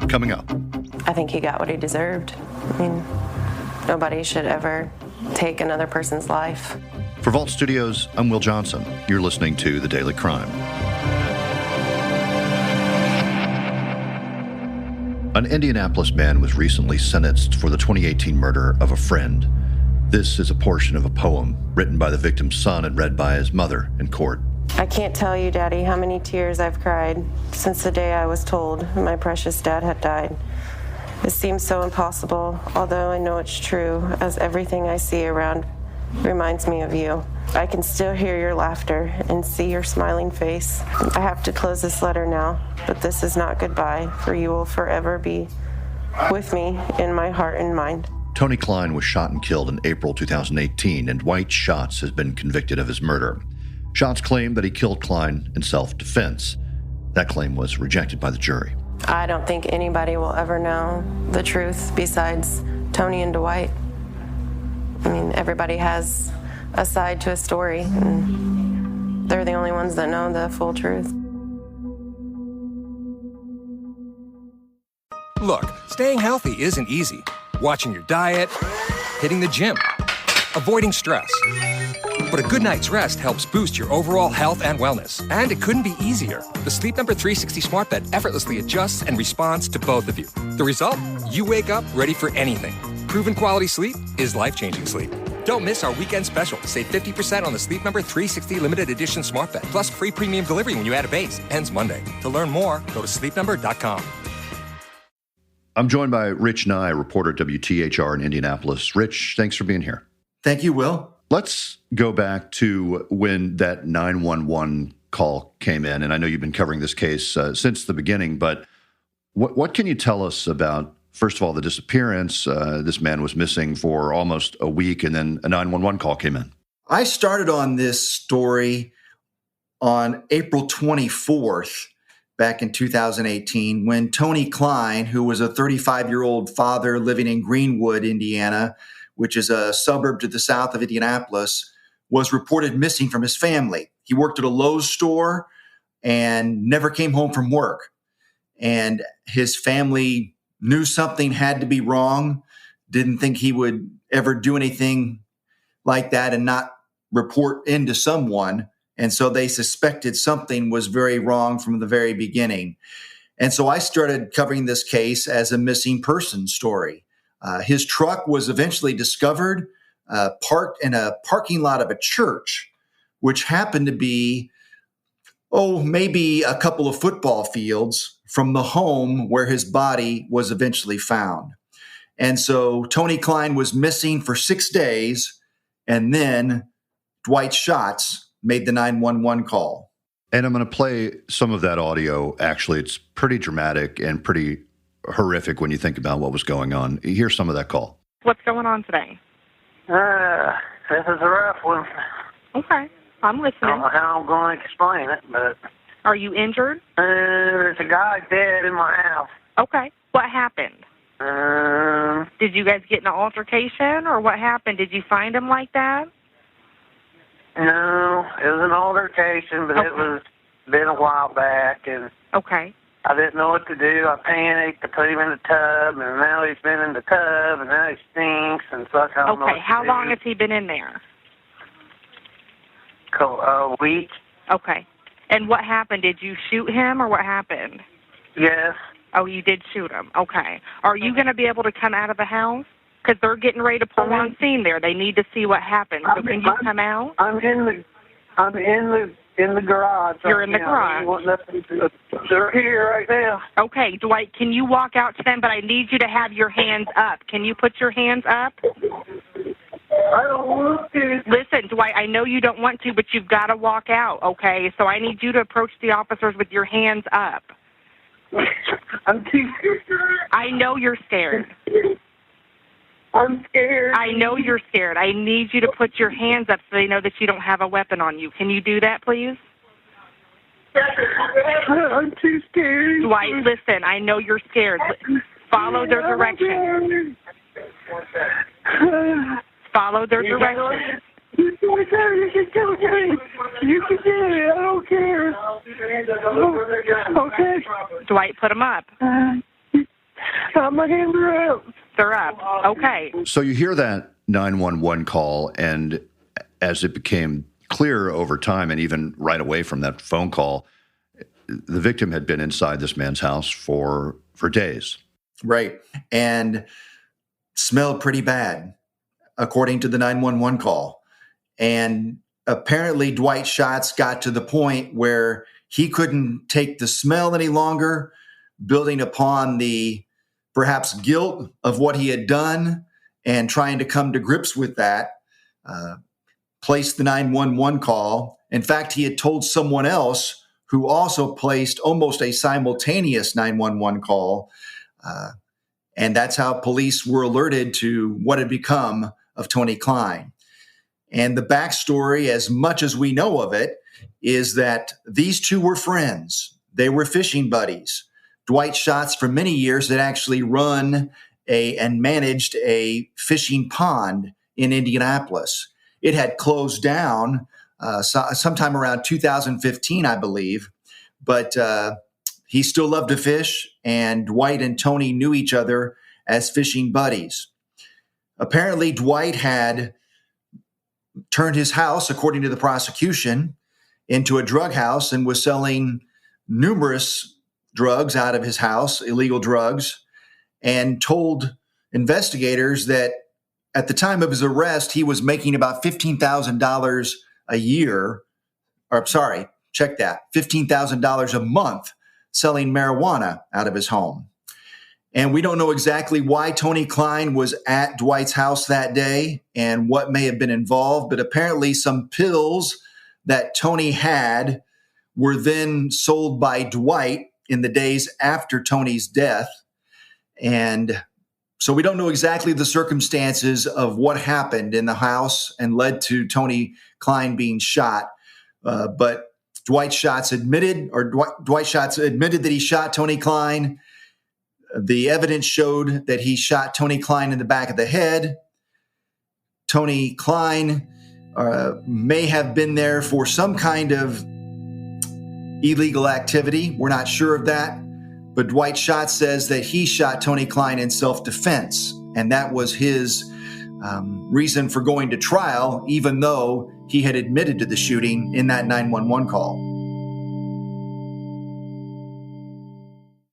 coming up. I think he got what he deserved. I mean, nobody should ever take another person's life. For Vault Studios, I'm Will Johnson. You're listening to The Daily Crime. An Indianapolis man was recently sentenced for the 2018 murder of a friend. This is a portion of a poem written by the victim's son and read by his mother in court. I can't tell you, Daddy, how many tears I've cried since the day I was told my precious dad had died. It seems so impossible, although I know it's true, as everything I see around reminds me of you. I can still hear your laughter and see your smiling face. I have to close this letter now, but this is not goodbye, for you will forever be with me in my heart and mind. Tony Cline was shot and killed in April 2018, and Dwight Shotts has been convicted of his murder. Shotts claimed that he killed Cline in self-defense. That claim was rejected by the jury. I don't think anybody will ever know the truth besides Tony and Dwight. I mean, everybody has a side to a story, and they're the only ones that know the full truth. Look, staying healthy isn't easy. Watching your diet, hitting the gym, avoiding stress. But a good night's rest helps boost your overall health and wellness. And it couldn't be easier. The Sleep Number 360 smart bed effortlessly adjusts and responds to both of you. The result? You wake up ready for anything. Proven quality sleep is life-changing sleep. Don't miss our weekend special. Save 50% on the Sleep Number 360 limited edition smart bed, plus free premium delivery when you add a base. Ends Monday. To learn more, go to sleepnumber.com. I'm joined by Rich Nye, reporter at WTHR in Indianapolis. Rich, thanks for being here. Thank you, Will. Let's go back to when that 911 call came in. And I know you've been covering this case since the beginning, but what can you tell us about, first of all, the disappearance? This man was missing for almost a week, and then a 911 call came in. I started on this story on April 24th, back in 2018, when Tony Cline, who was a 35-year-old father living in Greenwood, Indiana, which is a suburb to the south of Indianapolis, was reported missing from his family. He worked at a Lowe's store and never came home from work. And his family knew something had to be wrong, didn't think he would ever do anything like that and not report into someone. And so they suspected something was very wrong from the very beginning. And so I started covering this case as a missing person story. His truck was eventually discovered parked in a parking lot of a church, which happened to be, maybe a couple of football fields from the home where his body was eventually found. And so Tony Cline was missing for 6 days, and then Dwight Shotts made the 911 call. And I'm going to play some of that audio. Actually, it's pretty dramatic and pretty horrific when you think about what was going on. Here's some of that call. What's going on today? This is a rough one. Okay, I'm listening. I don't know how I'm going to explain it, but... Are you injured? There's a guy dead in my house. Okay, what happened? Did you guys get in an altercation, or what happened? Did you find him like that? No, it was an altercation, but It was been a while back, and... Okay. I didn't know what to do. I panicked to put him in the tub, and now he's been in the tub, and now he stinks, and so I don't know what to do. Okay, how long has he been in there? A week. Okay. And what happened? Did you shoot him, or what happened? Yes. Oh, you did shoot him. Okay. Are you going to be able to come out of the house? Because they're getting ready to pull on scene there. They need to see what happened. So can you come out? I'm in the garage. You're in the garage. They're here right now. Okay, Dwight, can you walk out to them? But I need you to have your hands up. Can you put your hands up? I don't want to. Listen, Dwight, I know you don't want to, but you've got to walk out, okay? So I need you to approach the officers with your hands up. I'm too scared. I know you're scared. I'm scared. I know you're scared. I need you to put your hands up so they know that you don't have a weapon on you. Can you do that, please? I'm too scared. Dwight, listen, I know you're scared. Follow their directions. Follow their directions. You can do it. You can do it. I don't care. Okay. Dwight, put them up. My hands are up. They're up. Okay. So you hear that 911 call, and as it became clear over time, and even right away from that phone call, the victim had been inside this man's house for days. Right. And smelled pretty bad, according to the 911 call. And apparently Dwight Shotts got to the point where he couldn't take the smell any longer, building upon the perhaps guilt of what he had done and trying to come to grips with that, placed the 911 call. In fact, he had told someone else who also placed almost a simultaneous 911 call. And that's how police were alerted to what had become of Tony Cline. And the backstory, as much as we know of it, is that these two were friends. They were fishing buddies. Dwight Shotts, for many years, had actually run and managed a fishing pond in Indianapolis. It had closed down sometime around 2015, I believe, but he still loved to fish, and Dwight and Tony knew each other as fishing buddies. Apparently, Dwight had turned his house, according to the prosecution, into a drug house and was selling numerous drugs out of his house, illegal drugs, and told investigators that at the time of his arrest, he was making about $15,000 a year, or sorry, check that, $15,000 a month selling marijuana out of his home. And we don't know exactly why Tony Cline was at Dwight's house that day and what may have been involved, but apparently some pills that Tony had were then sold by Dwight in the days after Tony's death. And so we don't know exactly the circumstances of what happened in the house and led to Tony Cline being shot. But Dwight Shotts admitted that he shot Tony Cline. The evidence showed that he shot Tony Cline in the back of the head. Tony Cline may have been there for some kind of illegal activity. We're not sure of that. But Dwight Shotts says that he shot Tony Cline in self-defense. And that was his reason for going to trial, even though he had admitted to the shooting in that 911 call.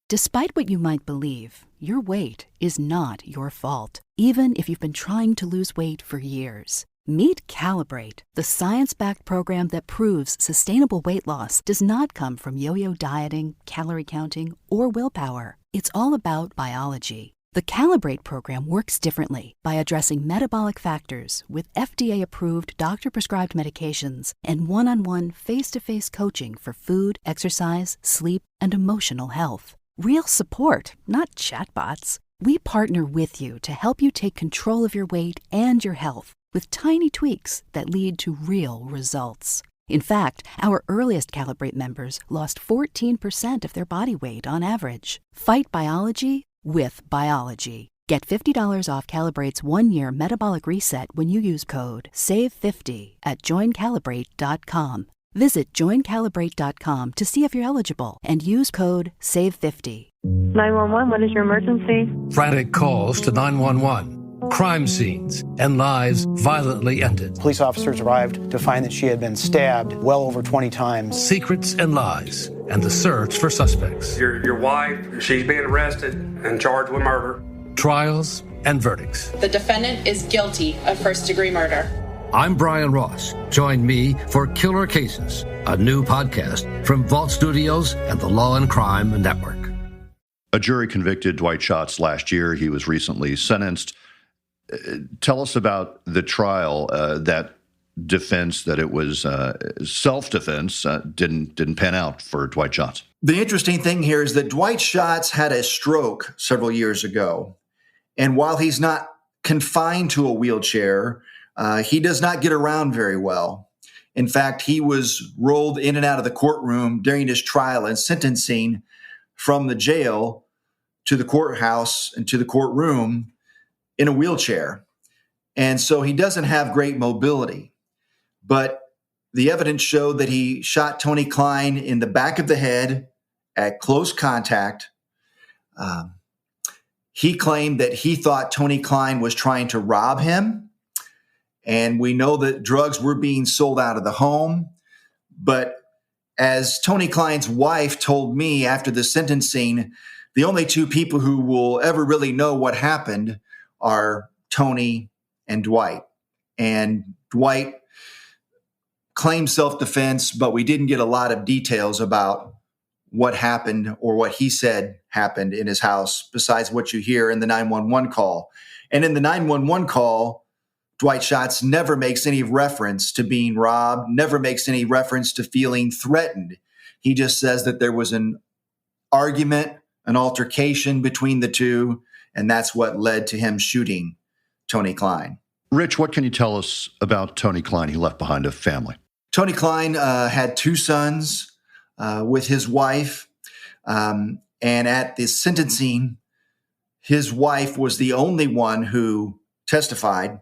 Despite what you might believe, your weight is not your fault, even if you've been trying to lose weight for years. Meet Calibrate, the science-backed program that proves sustainable weight loss does not come from yo-yo dieting, calorie counting, or willpower. It's all about biology. The Calibrate program works differently by addressing metabolic factors with FDA-approved doctor-prescribed medications and one-on-one face-to-face coaching for food, exercise, sleep, and emotional health. Real support, not chatbots. We partner with you to help you take control of your weight and your health with tiny tweaks that lead to real results. In fact, our earliest Calibrate members lost 14% of their body weight on average. Fight biology with biology. Get $50 off Calibrate's 1-year metabolic reset when you use code SAVE50 at joincalibrate.com. Visit joincalibrate.com to see if you're eligible and use code SAVE50. 911, what is your emergency? Frantic calls to 911. Crime scenes and lives violently ended. Police officers arrived to find that she had been stabbed well over 20 times. Secrets and lies and the search for suspects. Your wife, she's being arrested and charged with murder. Trials and verdicts. The defendant is guilty of first-degree murder. I'm Brian Ross. Join me for Killer Cases, a new podcast from Vault Studios and the Law and Crime Network. A jury convicted Dwight Shotts last year. He was recently sentenced. Tell us about the trial. That defense that it was self-defense didn't pan out for Dwight Shotts. The interesting thing here is that Dwight Shotts had a stroke several years ago. And while he's not confined to a wheelchair, he does not get around very well. In fact, he was rolled in and out of the courtroom during his trial and sentencing from the jail to the courthouse and to the courtroom in a wheelchair. And so he doesn't have great mobility. But the evidence showed that he shot Tony Cline in the back of the head at close contact. He claimed that he thought Tony Cline was trying to rob him. And we know that drugs were being sold out of the home. But as Tony Cline's wife told me after the sentencing, the only two people who will ever really know what happened are Tony and Dwight. And Dwight claimed self-defense, but we didn't get a lot of details about what happened or what he said happened in his house besides what you hear in the 911 call. And in the 911 call, Dwight Shotts never makes any reference to being robbed, never makes any reference to feeling threatened. He just says that there was an argument, an altercation between the two, and that's what led to him shooting Tony Cline. Rich, what can you tell us about Tony Cline? He left behind a family. Tony Cline had two sons with his wife, and at the sentencing, his wife was the only one who testified.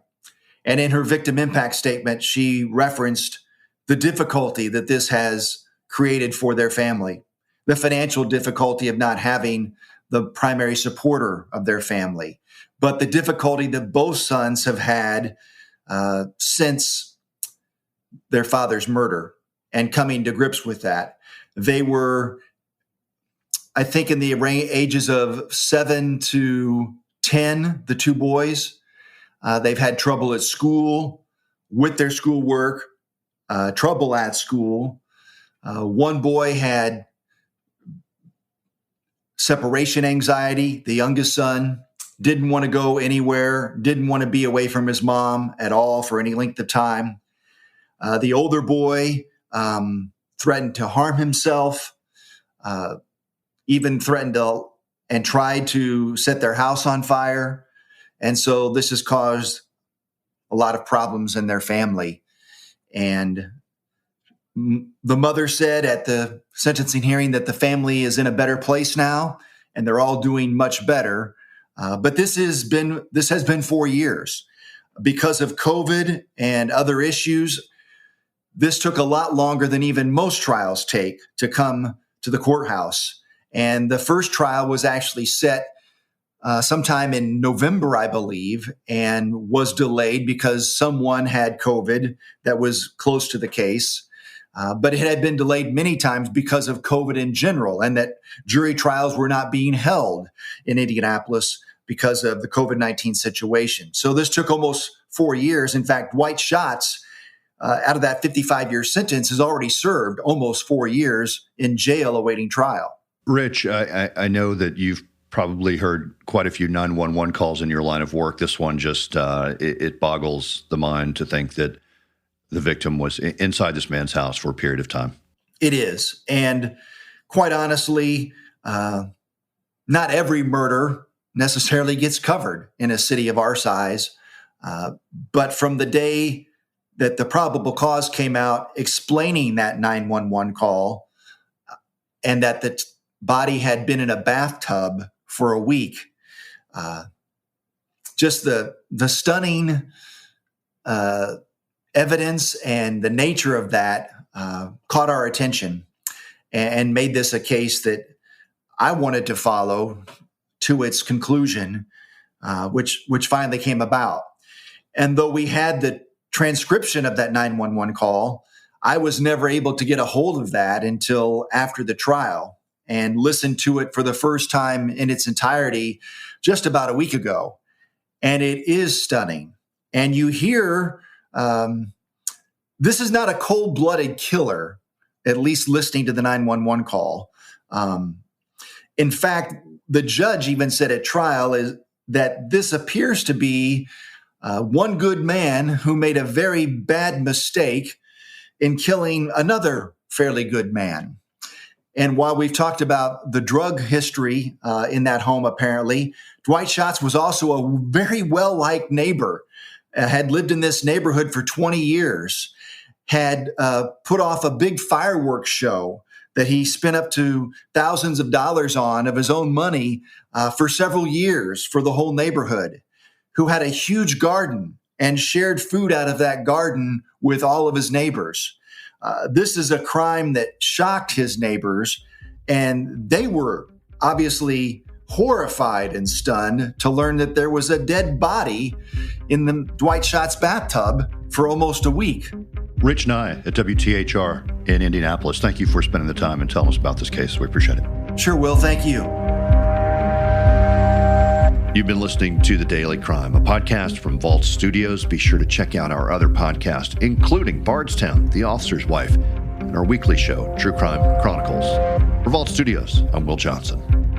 And in her victim impact statement, she referenced the difficulty that this has created for their family, the financial difficulty of not having the primary supporter of their family, but the difficulty that both sons have had since their father's murder and coming to grips with that. They were, I think, in the ages of 7 to 10, the two boys. They've had trouble at school with their schoolwork, trouble at school. One boy had separation anxiety. The youngest son didn't want to go anywhere, didn't want to be away from his mom at all for any length of time. The older boy threatened to harm himself, even threatened to and tried to set their house on fire. And so this has caused a lot of problems in their family. And the mother said at the sentencing hearing that the family is in a better place now, and they're all doing much better. But this has been 4 years. Because of COVID and other issues, this took a lot longer than even most trials take to come to the courthouse. And the first trial was actually set sometime in November, I believe, and was delayed because someone had COVID that was close to the case. But it had been delayed many times because of COVID in general, and that jury trials were not being held in Indianapolis because of the COVID-19 situation. So this took almost 4 years. In fact, Dwight Shotts, out of that 55-year sentence, has already served almost 4 years in jail awaiting trial. Rich, I know that you've probably heard quite a few 911 calls in your line of work. This one just, it boggles the mind to think that the victim was inside this man's house for a period of time. It is. And quite honestly, not every murder necessarily gets covered in a city of our size. But from the day that the probable cause came out explaining that 911 call and that the body had been in a bathtub for a week, just the stunning evidence and the nature of that caught our attention and made this a case that I wanted to follow to its conclusion, which finally came about. And though we had the transcription of that 911 call, I was never able to get a hold of that until after the trial and listened to it for the first time in its entirety just about a week ago. And it is stunning. And you hear, this is not a cold-blooded killer, at least listening to the 911 call. In fact, the judge even said at trial is that this appears to be one good man who made a very bad mistake in killing another fairly good man. And while we've talked about the drug history in that home, apparently, Dwight Shotts was also a very well-liked neighbor, had lived in this neighborhood for 20 years, had put off a big fireworks show that he spent up to thousands of dollars on of his own money for several years for the whole neighborhood, who had a huge garden and shared food out of that garden with all of his neighbors. This is a crime that shocked his neighbors, and they were obviously horrified and stunned to learn that there was a dead body in the Dwight Shotts bathtub for almost a week. Rich Nye at WTHR in Indianapolis. Thank you for spending the time and telling us about this case. We appreciate it. Sure, Will. Thank you. You've been listening to The Daily Crime, a podcast from Vault Studios. Be sure to check out our other podcasts, including Bardstown, The Officer's Wife, and our weekly show, True Crime Chronicles. For Vault Studios, I'm Will Johnson.